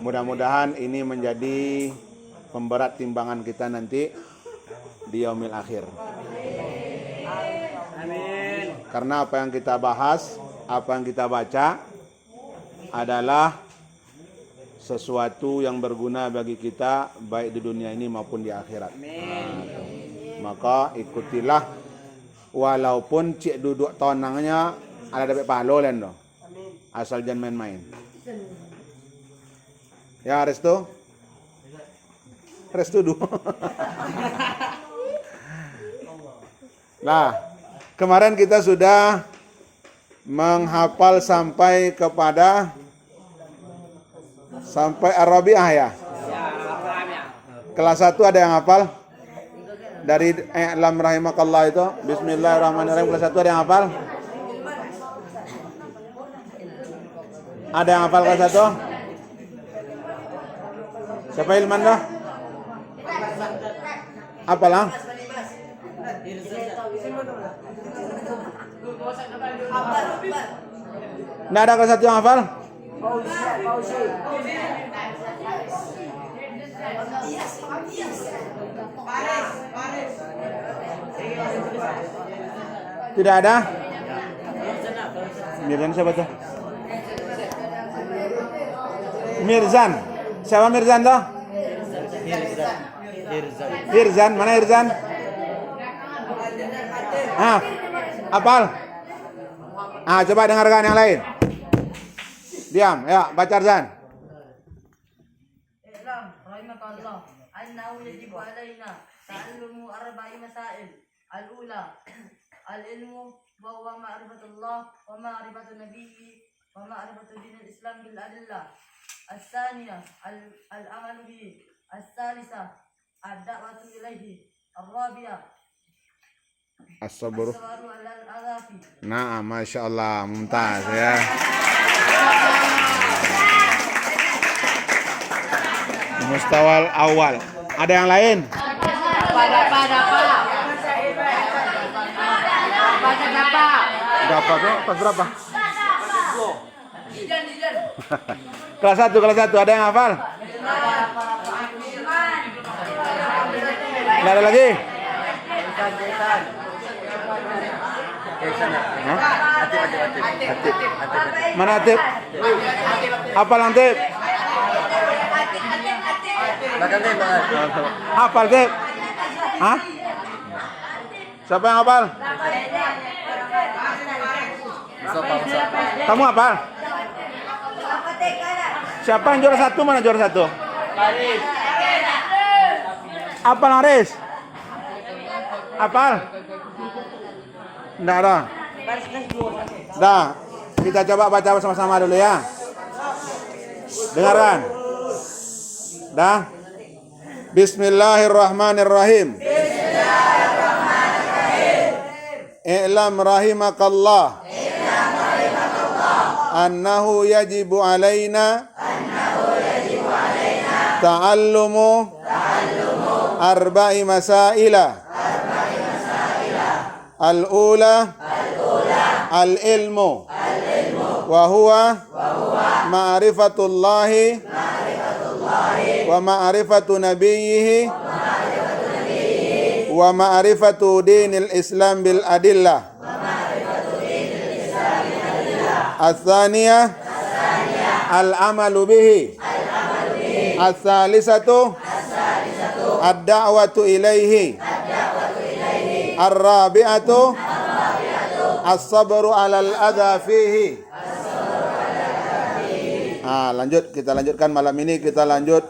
Mudah-mudahan ini menjadi pemberat timbangan kita nanti di yaumil akhir. Amin. Karena apa yang kita bahas, apa yang kita baca adalah sesuatu yang berguna bagi kita baik di dunia ini maupun di akhirat. Maka ikutilah walaupun cik duduk tonangnya ada dapat palo len doh. Asal jangan main-main. Ya restu dulu. Nah, kemarin kita sudah menghafal sampai kepada Ar-Rabi'ah ya. Kelas 1 ada yang hafal? Dari I'lam rahimakallah itu. Bismillahirrahmanirrahim. Kelas 1 ada yang hafal? Ada yang hafal kelas 1? Siapa Ilman dah? Apalah? Nggak ada kelas 1 yang hafal? Tidak ada? Mirzan siapa tuh? Mirzan. Siapa Mirzan tuh? Irzan. Mana Irzan? Hafal? Coba dengarkan yang lain. Diam, ya, baca Irzan. I'lam rahimakallah annahu yajibu alaina ta'allumu arba'i masail. Al-ula al-ilmu wa huwa ma'rifatullah wa ma'rifatu nabiyyi wa ma'rifatu dinil Islam bil adillah. As-saniyah al-amalu bihi. As-salisah ad-da'watu ilaihi. Ar-rabi'ah As-sabru. al-adhafi. Nah, Masya Allah, mumtaz ya. Mustawal awal. Ada yang lain? Berapa tuh? Pas berapa? Kelas 1 ada yang hafal? Nggak ada lagi? Mana Atib? Hafal Atib? Hafal Atib? Hah? Siapa yang hafal? Kamu hafal? Siapa yang juara 1? Mana juara 1? Hafal Haris? Hafal? Enggak ada. Dah, kita coba baca bersama-sama dulu ya. Dengarkan. Dah. Bismillahirrahmanirrahim. I'lam rahimakallah. Annahu yajibu alaina ta'allumu arba'i masaila. Al-ula al-ilmu wa huwa ma'rifatullahi wa ma'rifatu nabiyhi wa ma'rifatu dinil Islam bil adillah. As-saniyah al-amalu bihi. As-salisatu ad-da'watu ilaihi. Ar-rabi'atu as-sabru 'alal adza fihi. Lanjut, kita lanjutkan malam ini, kita lanjut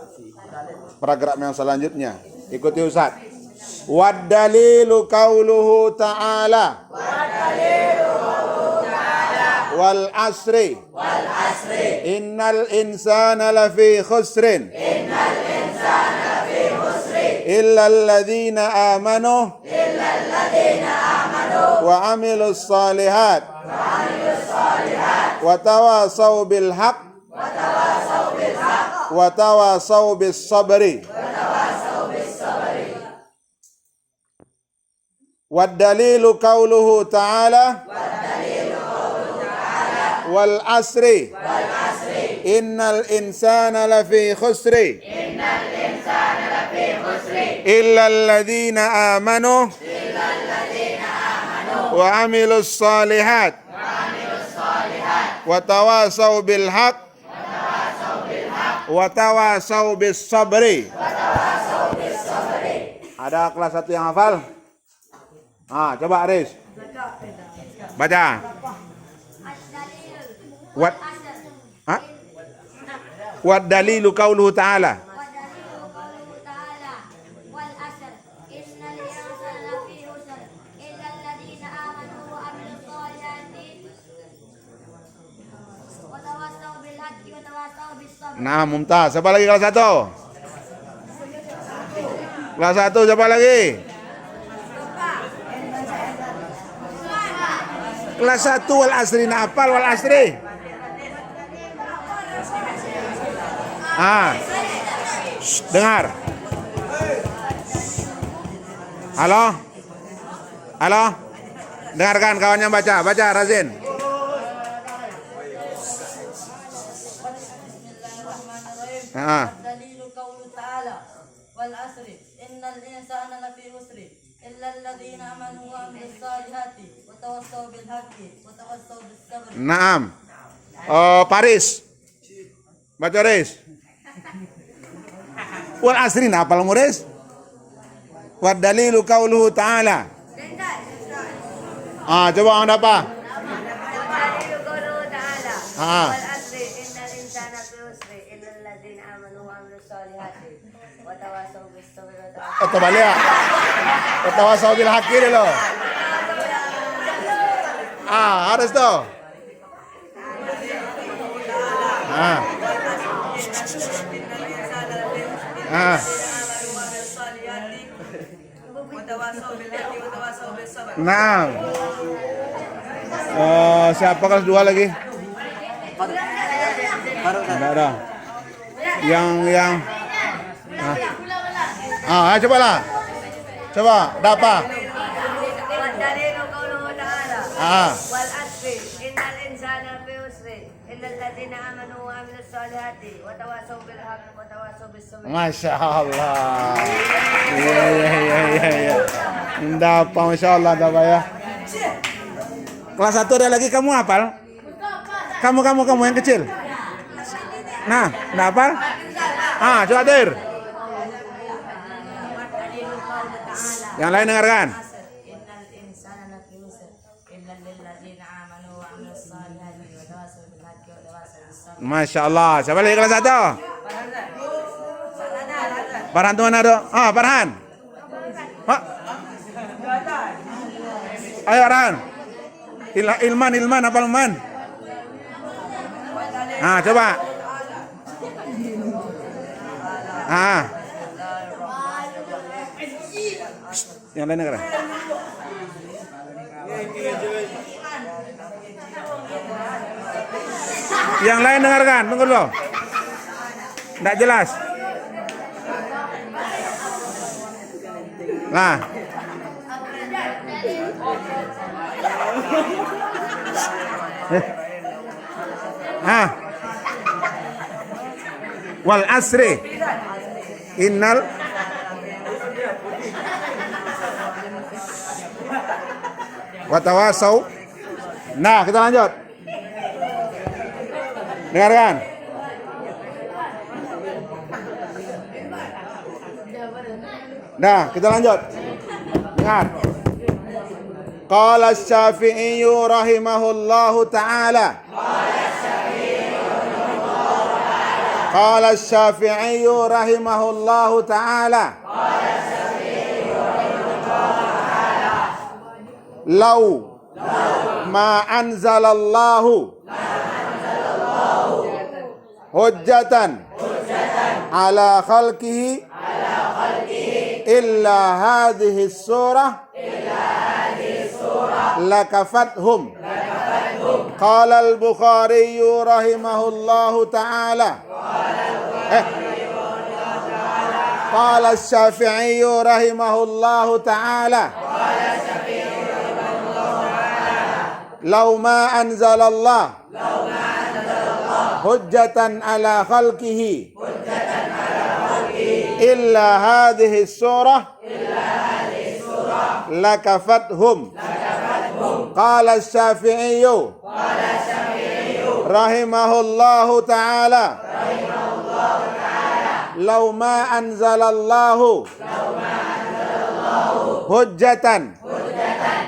paragraf yang selanjutnya. Ikuti Ustaz. Wad dalilu qauluhu ta'ala. Wal asri. Innal insana lafi khusrin. Illa alladhina amanu wa amilus salihat wa tawasaw bil haqq wa tawasaw bis sabri. Wad dalilu qauluhu ta'ala wal asri innal insana lafi khusri illa alladhina amanu wa amilus salihat wa tawasaw bil haq wa tawasaw bis sabri. Ada kelas 1 yang hafal? Coba Aris. Baca. Wa dalilu qauluhu ta'ala. Nah, mumtaz. Siapa lagi kelas 1? Kelas 1 siapa lagi? Kelas 1 wal asri, na apal wal asri. Dengar. Halo? Halo? Dengarkan kawannya baca. Baca Razin. Dalilu qaulu ta'ala wal asri innal insana lafi khusri illa alladhina amanu wa amilus salihati wa tawassaw bil haqqi wa tawassaw bis sabr. Naam. Paris. Baca Riz. Wal asri na apal muris? Wa dalilu qauluhu ta'ala. Coba anda apa? Dalilu qauluhu ta'ala wal asri innal insana lafi khusri illa alladhina amanu wa amilus salihati wa tawassaw bis sabri wa tawassaw. Terbalik. Tawasaw bil haqqi dulu. Harus tuh. Nah. Siapa kelas 2 lagi? Ada. Yang coba lah. Coba, dapat. Dalilu qauluhu ta'ala wal asri innal insana lafi khusri illa alladhina amanu wa amilus salihati wa tawassaw bil haqqi wa tawassaw bis sabr. Masya Allah. Iya. Dapat, Masya Allah, dapat ya. Kelas 1 ada lagi, kamu hafal? Kamu yang kecil. Nah, enggak hafal? Coba Dir. Yang lain dengarkan. Innal insana lafi khusr illa alladhina amanu wa amilus salihati wa tawassaw bil haqqi wa tawassaw bis sabr. Masya Allah. Siapa lagi kelas 1? Farhan tuh mana do? Farhan. Ayo Farhan. Ilman apa Ilman? Coba. Yang lain dengar. Yang lain dengarkan, tunggu dulu. Enggak jelas. Nah. Wal asri innal watawasau. Nah, kita lanjut. Dengarkan. Nah, kita lanjut. Dengar. Qala Asy-Syafi'i rahimahullahu ta'ala. Qala Asy-Syafi'i rahimahullahu ta'ala. Lau ma anzalallahu hujjatan ala khalqihi illa hadhihi surah lakafathum. Qala al-Bukhari rahimahullahu ta'ala. Qala Asy-Syafi'i rahimahullahu ta'ala. Lau ma anzalallah hujjatan ala khalqihi illa hadhihi surah lakafathum. Qala Asy-Syafi'i rahimahullahu ta'ala law ma anzalallahu hujjatan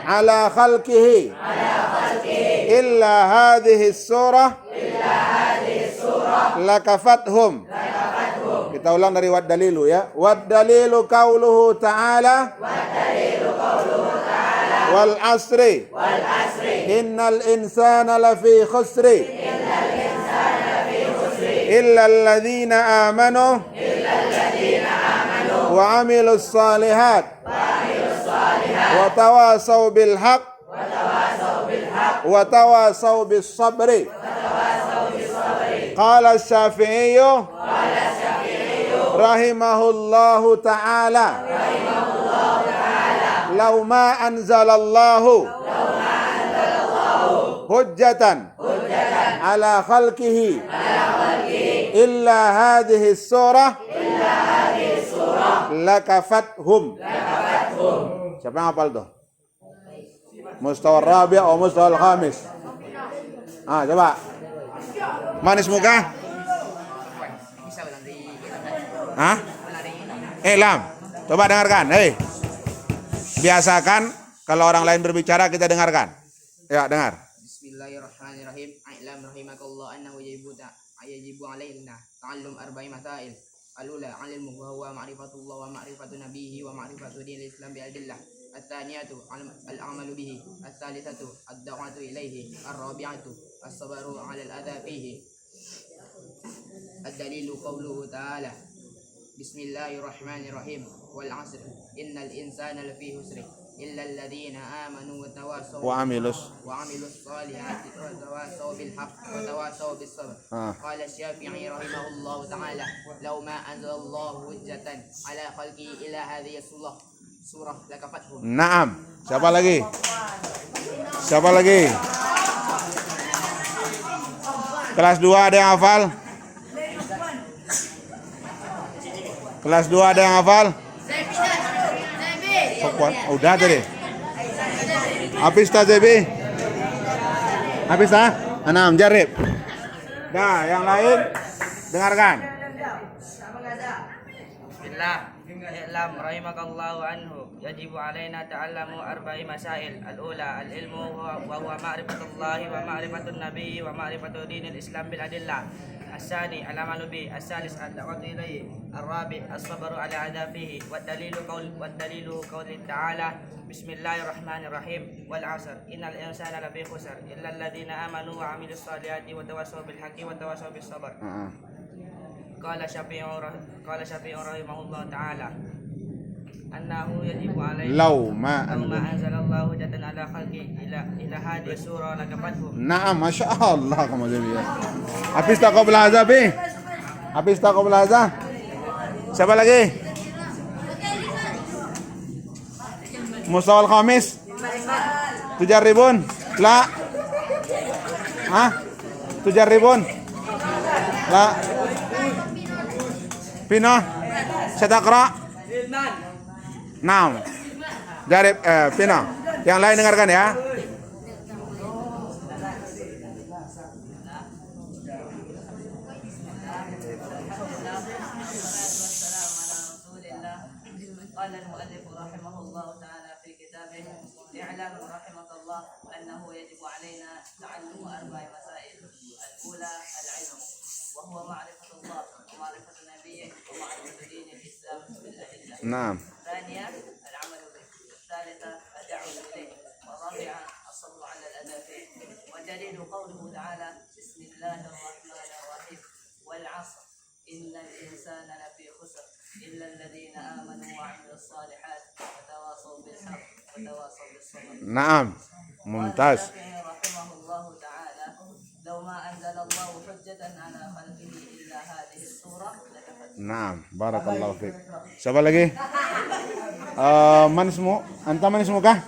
ala khalqihi illa hadhihi surah lakafathum. Kita ulang dari wad dalilu ya. Wad dalilu qauluhu ta'ala wal asri innal insana lafi khusri illa alladhina amanu wa amilus salihat wa tawasaw bil haqq wa tawasaw bis sabri. Qala Asy-Syafi'i rahimahullahu ta'ala law ma anzalallahu hujjatan ala khalqihi illa hadhihi surah lakafathum. Siapa yang hafal tuh? Mustawa rabi' atau mustawa al-khamis? Coba. Manis muka? Lam. Coba dengarkan. Biasakan kalau orang lain berbicara kita dengarkan. Ya, dengar. Bismillahirrahmanirrahim. A'lam rahimakallah annahu yajibu alaina ta'allum arba'i masail. Al-ula 'ilmu wa huwa ma'rifatullah wa ma'rifatu nabiyhi wa ma'rifatu dinil Islam bi adillah. At-thaniyatu al-'amalu bihi. Ats-tsalitsatu ad-da'watu ilaihi. Ar-rabi'atu as-sabru 'ala al-adha fihi. Ad-dalilu qauluhu ta'ala Bismillahirrahmanirrahim. Wal 'asr innal insana lafi husr illa alladhina amanu wa tawasaw wa amilus salihati wa tawasaw bil haqq wa tawasaw bis sabr. Qala Asy-Syafi'i rahimahullahu ta'ala law ma anzalallahu hujjatan ala khalqi ila hadhihi surah lakafathum. Naam. Siapa lagi? Kelas 2 ada yang hafal? Kelas 2 ada yang hafal? Udah tadi. Habis tak Zebi? Habis tak? Anam jarib. Nah, yang lain dengarkan. Bismillah. I'lam rahimakallahu anhu yajibu alaina ta'allamu arba'i masail. Al-ula al-ilmu wa huwa ma'rifatullahi wa ma'rifatun nabiyyi wa ma'rifatu dinil Islam bil adillah. الثاني العمل به. الثالث الدعوة إليه. الرابع الصبر على عذابه. والدليل قول تعالى بسم الله الرحمن الرحيم والعصر إن الإنسان لفي خسر إلا الذين آمنوا وعملوا الصالحات وتواصوا بالحق وتواصوا بالصبر. قال الشافعي رحمه الله تعالى أنه يجب عليه لو ما أنزل الله حجة على خلقه إلى هذه السورة لكفتهم. Naam, Masya Allah kamu Zebi. Habis tak qabla hadza bi? Habis tak qabla hadza? Siapa lagi? Mustawal khamis? Tujarribun? La? Tujarribun? La? Pino? Sataqra? Naam. Jarib Pino. Yang lain dengarkan ya. قال المؤلف رحمه الله تعالى في كتابه اعلم رحمك الله أنه يجب علينا تعلم أربع مسائل. الأولى العلم وهو معرفة الله ومعرفة نبيه ومعرفة دين الإسلام بالأدلة. نعم. الثانية العمل به. الثالثة الدعوة إليه. والرابعة الصبر على الأذى فيه. والدليل قوله تعالى بسم الله الرحمن الرحيم والعصر إن الإنسان لفي خسر إلا الذين آمنوا وعملوا الصالحات وتواصوا بالحق وتواصوا بالصبر. نعم. ممتاز. قال الشافعي رحمه الله تعالى لو ما أنزل الله حجة على خلقه إلا هذه السورة لكفت. Naam, barakallahu fiik. Siapa lagi? Manismu? Anta manismu kah?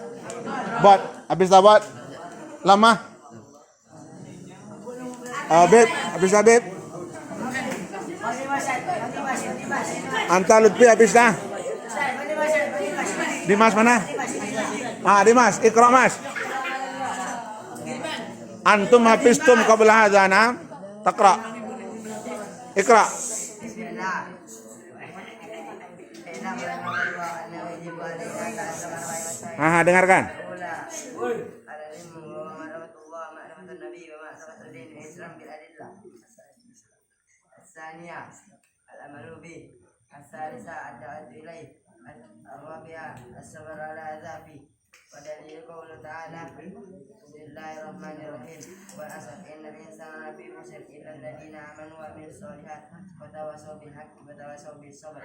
Bot, habis tak bot? Lama? Abid, habis Abid. Anta Lutfi habis dah. Dimas mana? Dimas, Iqra Mas. Antum hafiztum qabla hadza na'am? Taqra. Iqra. Dengarkan. العمل به الثالثة الدعوة إليه الرابعة الصبر على عذابه ودليل قوله تعالى بسم الله الرحمن الرحيم والعصر إن الإنسان لفي خسر إلا الذين آمنوا وعملوا الصالحات وتواصوا بالحق وتواصوا بالصبر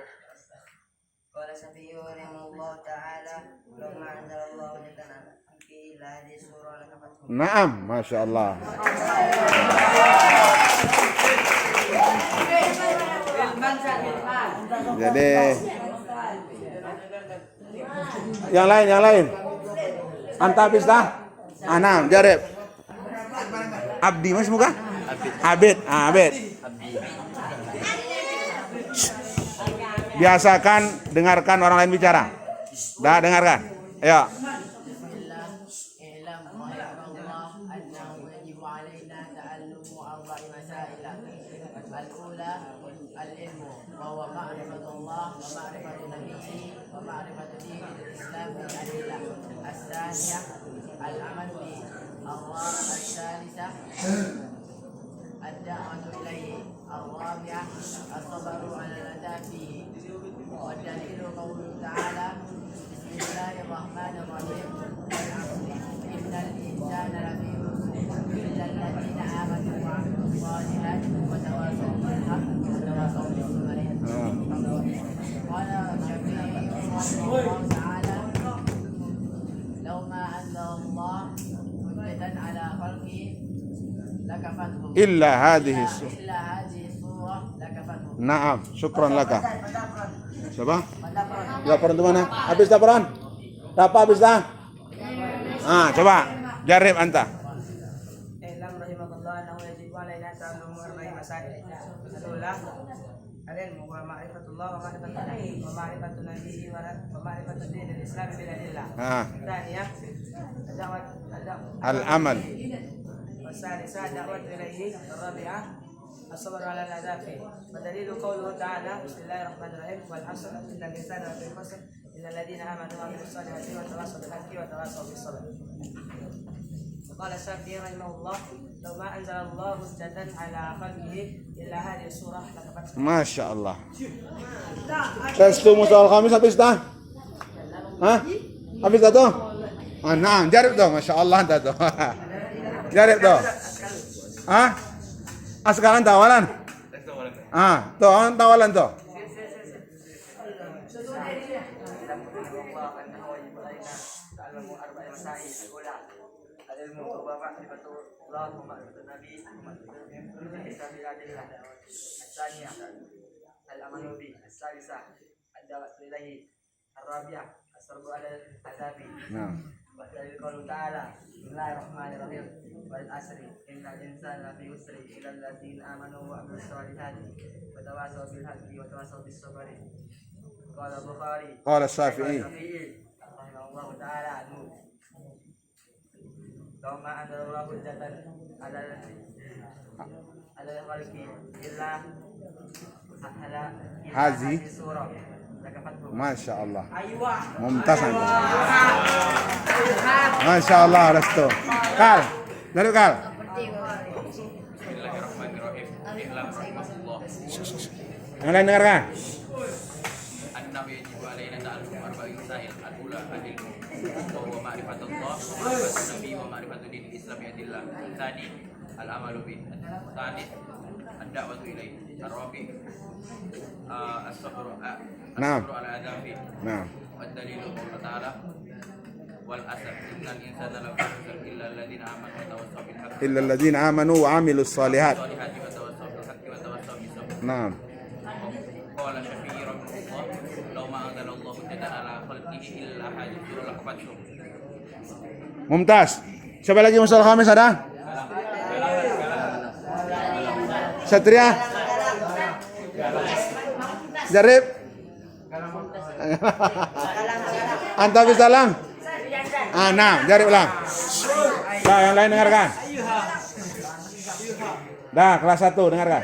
قال الشافعي رحمه الله تعالى لو ما أنزل الله جل إلا هذه السورة لكفتهم. Naam, Masya Allah. Jadi yang lain. Anta habis dah? Anam, Jarib. Abdi mas muka? Abid. Abid. Biasakan dengarkan orang lain bicara. Dah dengarkan. Ayo. وهو معرفة الله ومعرفة نبيه ومعرفة دين الإسلام بالأدلة. الثانية العمل به. الثالثة الدعوة إليه. الرابعة الصبر على الأذى فيه. والدليل قوله تعالى بسم الله الرحمن الرحيم والعصر إن الإنسان لفي خسر إلا الذين آمنوا وعملوا الصالحات وتواصوا بالحق وتواصوا بالصبر. قال الشافعي رحمه الله تعالى لو ما أنزل الله حجة على خلقه لكفتهم إلا هذه السورة لكفتهم. Naam, syukran laka. Siapa? Laporan itu mana? Habis laporan? Dapat habis dah? Coba. Jarib anta. I'lam rahimakallah annahu yajibu alaina ta'allumu arba'i masail. Al-ula al-ilmu wa ma'rifatullah wa ma'rifatun nabihi wa ma'rifatun nabiyhi wa ma'rifatun dinil Islam bil adillah. Tsaniyah ad-da'wat Al-amal. والثالثة الدعوة إليه. الرابعة الصبر على الأذى فيه. ودليل قوله تعالى بسم الله الرحمن الرحيم والعصر إن الإنسان لفي خسر إلا الذين آمنوا وعملوا الصالحات وتواصوا بالحق وتواصوا بالصبر. وقال الشافعي رحمه الله لو ما أنزل الله حجة على خلقه إلا هذه السورة لكفتهم. Masya Allah. Tes tu musoal Khamis habis dah? Habis dah tu? Nah, jarib tu. Masya Allah dah tu. Jarib tu. Sekarang tawalan. Tu tawalan tu. الأمل به. الثالثة الدعوة إليه. الرابعة الصبر على العذاب. ودليل قوله تعالى بسم الله الرحمن الرحيم والعصر إن الإنسان لفي خسر إلا الذين آمنوا وعملوا الصالحات وتواصوا بالحق وتواصوا بالصبر. قال البخاري قال الشافعي رحمه الله تعالى عنه لو ما أنزل الله حجة على الخلق إلا Hazi. Masya Allah. Mumtaz anta. Masya Allah restu. Kal. Dari Kal. Yang lain dengarkan. An-nabi yajibu alaina ta'allum arba'i masail. Al-ula al-ilmu wa huwa ma'rifatullah wa ma'rifatun nabi wa ma'rifatu dinil Islam bi adillah. Tsani al-amalu bih. Tsalits ad-da'watu ilaihi. Ar-rabi' as-sabru ala adzabi. والدليل قوله تعالى والعصر إن الإنسان لفي خسر إلا الذين آمنوا وتواصوا بالحق إلا الذين آمنوا وعملوا الصالحات. وتواصوا بالحق وتواصوا بالصبر. Naam. قال الشافعي رحمه الله لو ما أنزل الله حجة على خلقه إلا هذه السورة لكفتهم. Mumtaz. Siapa lagi musoal Khamis ada? Satria. Jarib. Anta bisa lang. Nah, jarib ulang. Nah, yang lain dengarkan. Dah, kelas 1 dengarkan.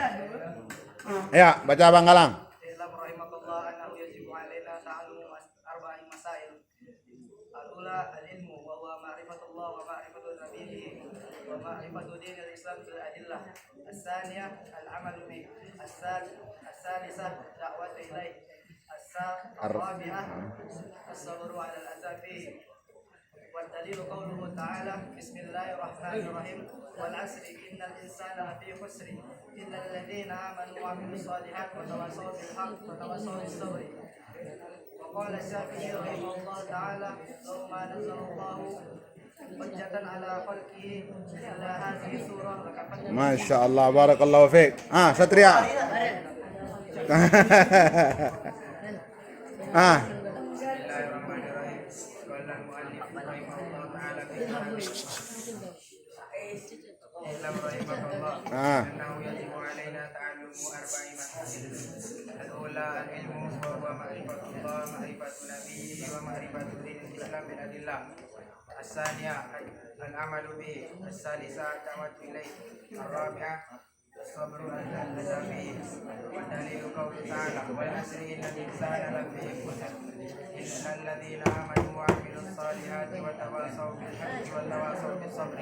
Ya, baca Bang Galang. اعلم رحمك الله أنه يجب علينا تعلم أربع مسائل الأولى العلم وهو معرفة الله ومعرفة نبيه ومعرفة دين الإسلام بالأدلة الثانية العمل به الثالثة دعوة إليه الرابعة الصبر على الأذى فيه والدليل قوله تعالى بسم الله الرحمن الرحيم والعصر إن الإنسان لفي خسر إلا الذين آمنوا وعملوا الصالحات وتواصوا بالحق وتواصوا بالصبر وقال الشافعي رحمه الله تعالى لو ما نزل الله حجة على خلقه إلا هذه سورة لكفت Masya Allah, barakallahu fiik. Satria. Bismillahirrahmanirrahim. Qala al-mu'allif rahimahullah ta'ala fi Ilam rahimakallah annahu yajibu alaina ta'allumu arba'i masail. Al-ula al-ilmu wa huwa ma'rifatullah ma'rifatu nabiyyi wa ma'rifatu dinil Islam bil adillah. As-saniyah al-amalu bihi. As-salisah da'watu ilayhi. Ar-rabi'ah الصبر على الأذى والدليل قوله تعالى والعصر إن الإنسان لفي خسر إلا الذين آمنوا وعملوا الصالحات وتواصوا بالحق وتواصوا بالصبر.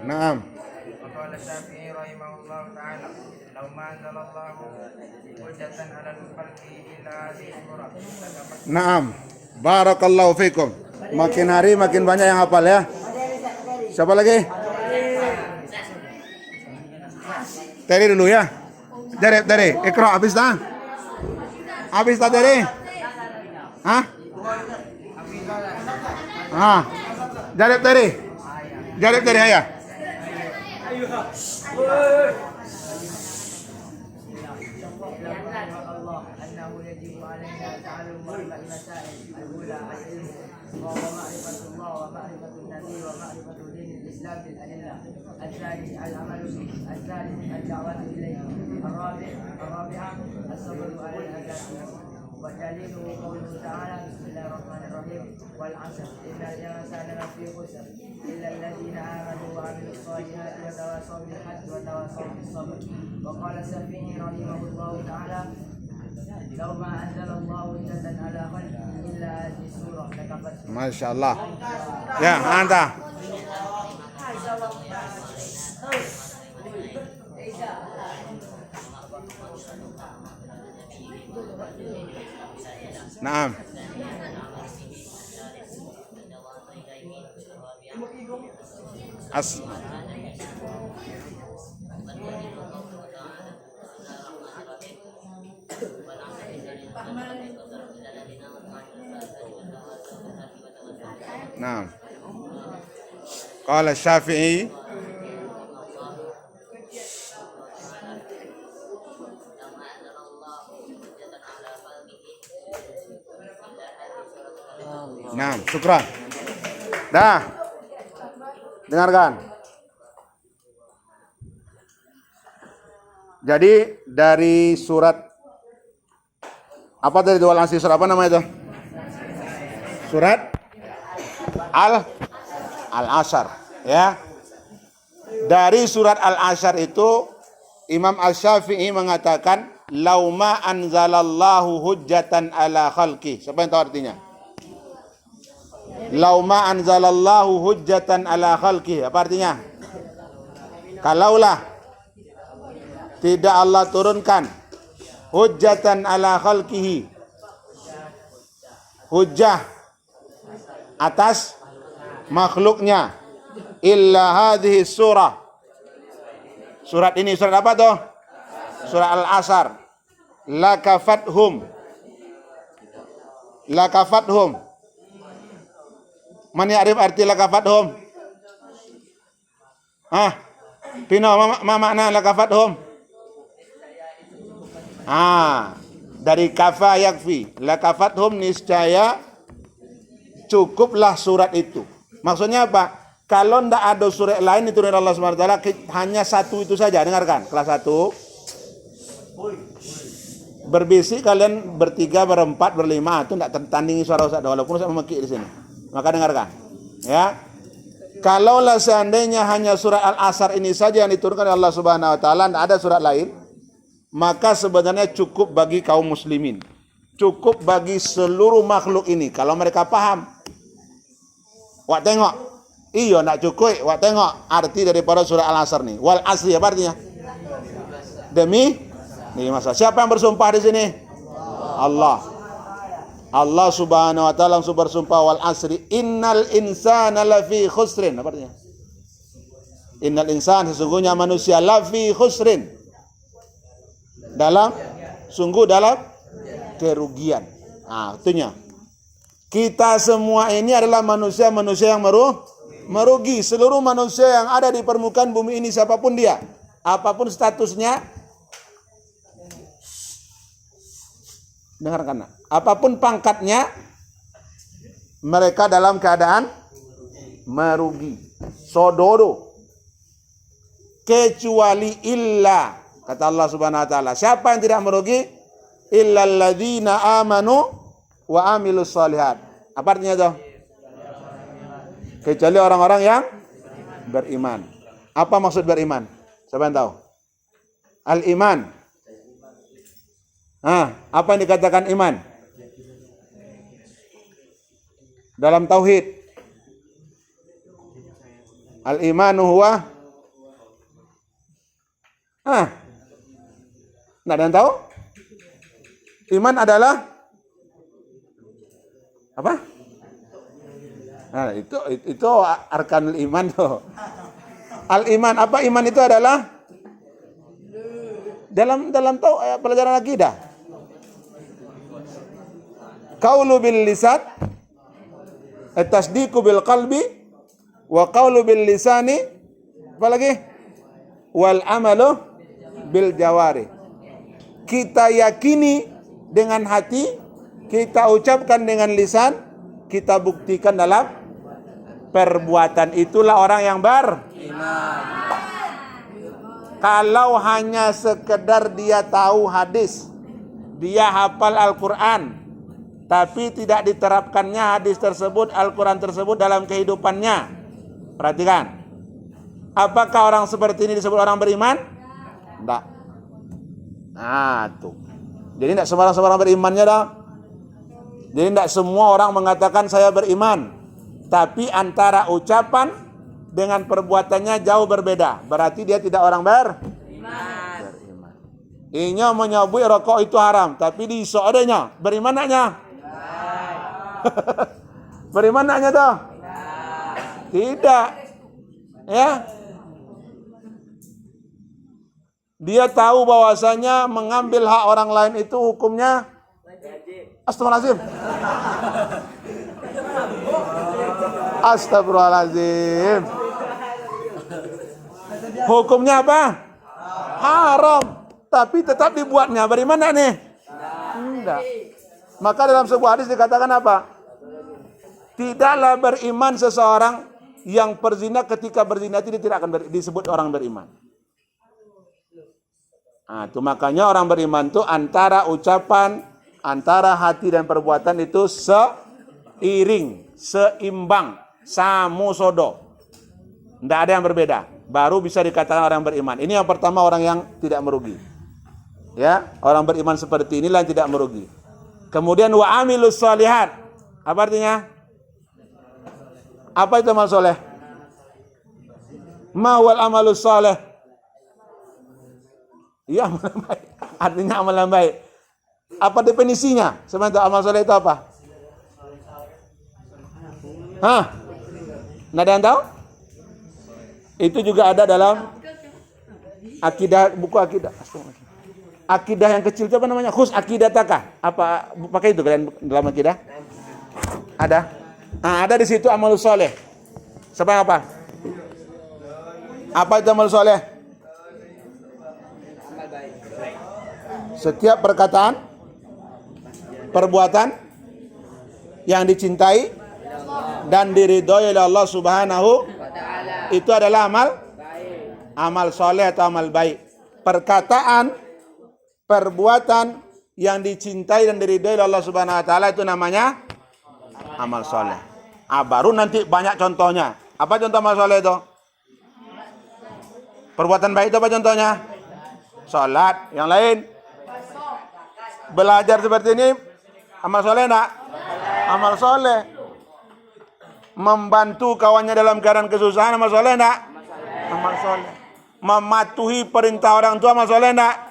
Naam. وقال الشافعي رحمه الله تعالى لو ما أنزل الله حجة على الخلق إلا هذه السورة. Naam. Barakallahu fiikum. Makin hari makin banyak yang hafal ya. Siapa lagi? Teri dulu ya. Dari. Ikra habis dah. Habis dah dari. Hah? Jarib dari ayah. أنه يجب علينا تعلم أربع مسائل الأولى العلم وهو معرفة الله ومعرفة النبي ومعرفة دين الإسلام بالأدلة الثاني العمل به الثالث الدعوة إليه الرابعة الصبر على الأذى ودليله قوله تعالى بسم الله الرحمن الرحيم والعصر إن الإنسان لفي خسر إلا الذين آمنوا وعملوا الصالحات وتواصوا بالحق وتواصوا بالصبر وقال الشافعي رحمه الله تعالى لو ما أنزل الله حجة على خلقه إلا هذه السورة لكفت. Masya Allah. Ya, anta. Naam. Naam. Qala Syafi'i Naam, syukran. Dah. Dengarkan. Jadi dari surat apa dari dua Al-Asr, surat apa namanya itu? Surat Al-Asr, ya. Dari surat Al-Asr itu Imam Asy-Syafi'i mengatakan lauma anzalallahu hujjatan ala khalqi. Siapa yang tahu artinya? Lauma anzalallahu hujjatan ala khalqi. Apa artinya? Kalaulah tidak Allah turunkan hujjatan ala khalqihi, hujjah atas makhluknya, illa hadhihi surah. Surat ini surat apa tuh? Surat Al-Asr. Lakafathum. Man ya'rif arti lakafathum? Pino, ma makna lakafathum? Dari kafa yakfi. Lakafathum niscaya cukuplah surat itu. Maksudnya apa? Kalau tidak ada surat lain itu dari Allah SWT, hanya satu itu saja. Dengarkan, kelas 1. Berbisik kalian bertiga, berempat, berlima itu tidak tertandingi suara Ustaz walaupun Ustaz memekik di sini. Maka dengarkan. Ya. Kalaulah seandainya hanya surat Al-Asr ini saja yang diturunkan oleh Allah Subhanahu wa taala, tidak ada surat lain, maka sebenarnya cukup bagi kaum muslimin. Cukup bagi seluruh makhluk ini kalau mereka paham. Wak tengok. Iya nak cukup, wak tengok arti daripada surah Al-Asr ni. Wal asri apa artinya? Demi masa. Siapa yang bersumpah di sini? Allah. Allah Subhanahu wa taala langsung bersumpah wal asri innal insana lafi khusrin. Apa artinya? Innal insan sesungguhnya manusia lafi khusrin. Dalam kerugian. Nah, itunya. Kita semua ini adalah manusia-manusia yang merugi. Seluruh manusia yang ada di permukaan bumi ini siapapun dia, apapun statusnya, dengarkan, apapun pangkatnya, mereka dalam keadaan merugi. Sodoro. Kecuali illa, kata Allah Subhanahu wa taala. Siapa yang tidak merugi? Illal ladzina amanu wa amilus shalihat. Apa artinya itu? Kecuali orang-orang yang beriman. Apa maksud beriman? Siapa yang tahu? Al-iman. Apa yang dikatakan iman? Dalam tauhid. Al-imanu huwa nggak ada yang tahu? Iman adalah apa? Nah, itu arkanul iman tuh. Al-iman, apa iman itu adalah? Dalam tahu pelajaran akidah. Qaulu bil lisan, at-tasdiqu bil qalbi, wa qaulu bil lisani, apa lagi? Wal amalu bil jawari. Kita yakini dengan hati, kita ucapkan dengan lisan, kita buktikan dalam perbuatan. Itulah orang yang beriman. Kalau hanya sekedar dia tahu hadis, dia hafal Al-Quran, tapi tidak diterapkannya hadis tersebut, Al-Quran tersebut dalam kehidupannya, perhatikan. Apakah orang seperti ini disebut orang beriman? Tidak. Nah, tuh. Jadi tidak sembarang berimannya dah. Jadi tidak semua orang mengatakan saya beriman, tapi antara ucapan dengan perbuatannya jauh berbeda. Berarti dia tidak orang beriman. Inya menyebut rokok itu haram, tapi di adanya beriman naknya? Beriman naknya toh? Tidak. Ya. Dia tahu bahwasanya mengambil hak orang lain itu hukumnya astagfirullahaladzim. Astagfirullahaladzim. Hukumnya apa? Haram. Tapi tetap dibuatnya. Bagaimana nih? Tidak. Maka dalam sebuah hadis dikatakan apa? Tidaklah beriman seseorang yang berzina, ketika berzina itu dia tidak akan disebut orang beriman. Nah, itu makanya orang beriman itu antara ucapan, antara hati dan perbuatan itu seiring, seimbang, samu sodo. Tidak ada yang berbeda. Baru bisa dikatakan orang beriman. Ini yang pertama, orang yang tidak merugi. Ya, orang beriman seperti inilah yang tidak merugi. Kemudian wa amilus shalihat. Apa artinya? Apa itu amal soleh? Ma wal amalus saleh. Iya, amalan baik. Artinya amalan baik. Apa definisinya? Sebenarnya amal soleh itu apa? Nggak ada yang tahu? Itu juga ada dalam akidah, buku akidah. Akidah yang kecil itu apa namanya? Khus akidataka. Apa pakai itu kalian dalam akidah? Ada? Ada di situ amal soleh. Seperti apa? Apa itu amal soleh? Setiap perkataan, perbuatan yang dicintai dan diridhoi oleh Allah Subhanahu itu adalah amal soleh atau amal baik. Perkataan, perbuatan yang dicintai dan diridhai oleh Allah Subhanahu wa taala itu namanya amal soleh. Baru nanti banyak contohnya. Apa contoh amal soleh itu? Perbuatan baik itu apa contohnya? Salat. Yang lain? Belajar seperti ini amal soleh enggak? Amal soleh. Membantu kawannya dalam keadaan kesusahan amal soleh enggak? Amal soleh. Mematuhi perintah orang tua amal soleh enggak?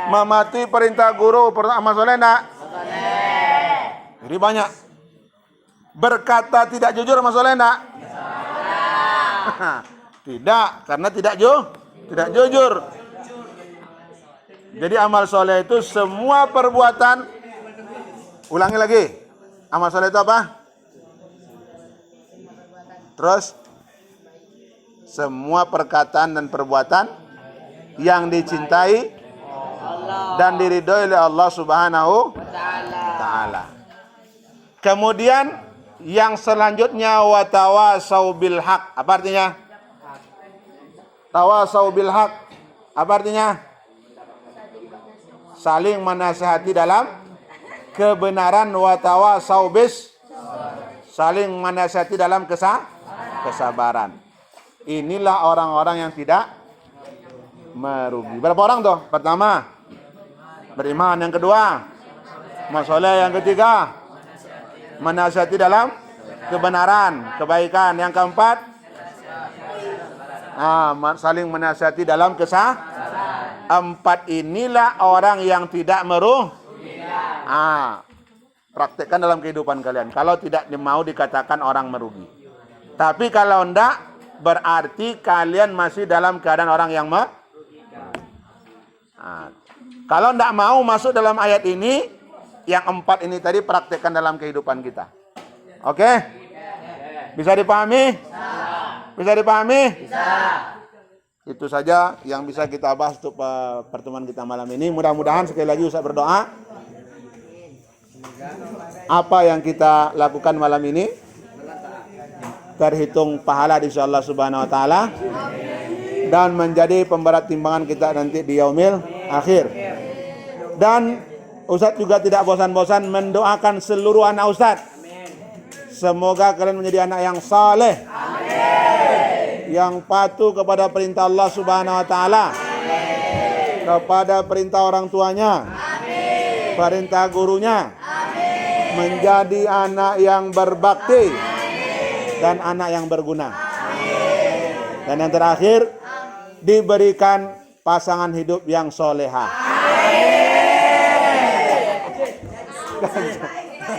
Mematuhi perintah guru amal soleh enggak? Jadi banyak. Berkata tidak jujur amal soleh enggak? Tidak, karena tidak jujur. Jadi amal soleh itu semua perbuatan. Ulangi lagi. Amal soleh itu apa? Terus semua perkataan dan perbuatan yang dicintai dan diridhoi oleh Allah Subhanahu wa taala. Kemudian yang selanjutnya wa tawasau bil haq. Apa artinya? Tawasau bil haq. Apa artinya? Saling menasihati dalam kebenaran, wa tawasau bis, saling menasihati dalam kesabaran. Inilah orang-orang yang tidak merugi. Berapa orang tuh? Pertama, beriman. Yang kedua, masoleh. Yang ketiga, menasihati dalam kebenaran, kebaikan. Yang keempat, saling menasihati dalam empat inilah orang yang tidak merugi. Praktekkan dalam kehidupan kalian. Kalau tidak mau dikatakan orang merugi. Tapi kalau enggak, berarti kalian masih dalam keadaan orang yang kalau enggak mau masuk dalam ayat ini, yang empat ini tadi praktekkan dalam kehidupan kita. Oke? Bisa dipahami? Bisa dipahami? Bisa. Itu saja yang bisa kita bahas untuk pertemuan kita malam ini. Mudah-mudahan sekali lagi Ustaz berdoa. Apa yang kita lakukan malam ini terhitung pahala di sisi Allah Subhanahu wa taala dan menjadi pemberat timbangan kita nanti di yaumil akhir. Dan Ustaz juga tidak bosan-bosan mendoakan seluruh anak Ustaz. Semoga kalian menjadi anak yang saleh. Yang patuh kepada perintah Allah Subhanahu wa taala. Kepada perintah orang tuanya. Perintah gurunya. Menjadi anak yang berbakti dan anak yang berguna. Dan yang terakhir, diberikan pasangan hidup yang soleha.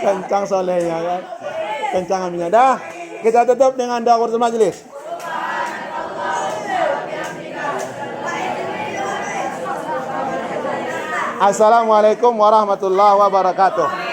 Kencang solehnya kan. Kencang aminnya. Dah, kita tutup dengan doa qur'atul majelis. Assalamualaikum warahmatullahi wabarakatuh.